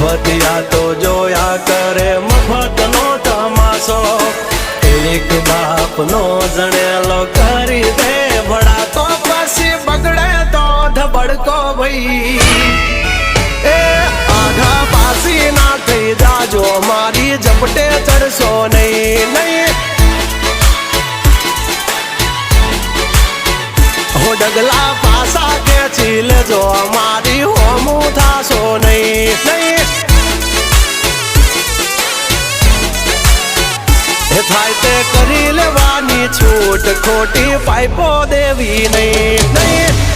મફતિયા તો જોયા કરે મફતનો તમાશો એક બાપનો જણેલો કરી દે ભડા તો પછી બગડે તો ધબડકો ભાઈ એ આઘા પાસી ના થઈ જાજો મારી ઝપટે ચડશો નહીં નહીં હો ડગલા પાસા ખેંચી લેજો મારી હોમું થાશો નહીં નહીં થાય તે કરી લેવાની છૂટ ખોટી પાઇપો દેવી નહીં નહીં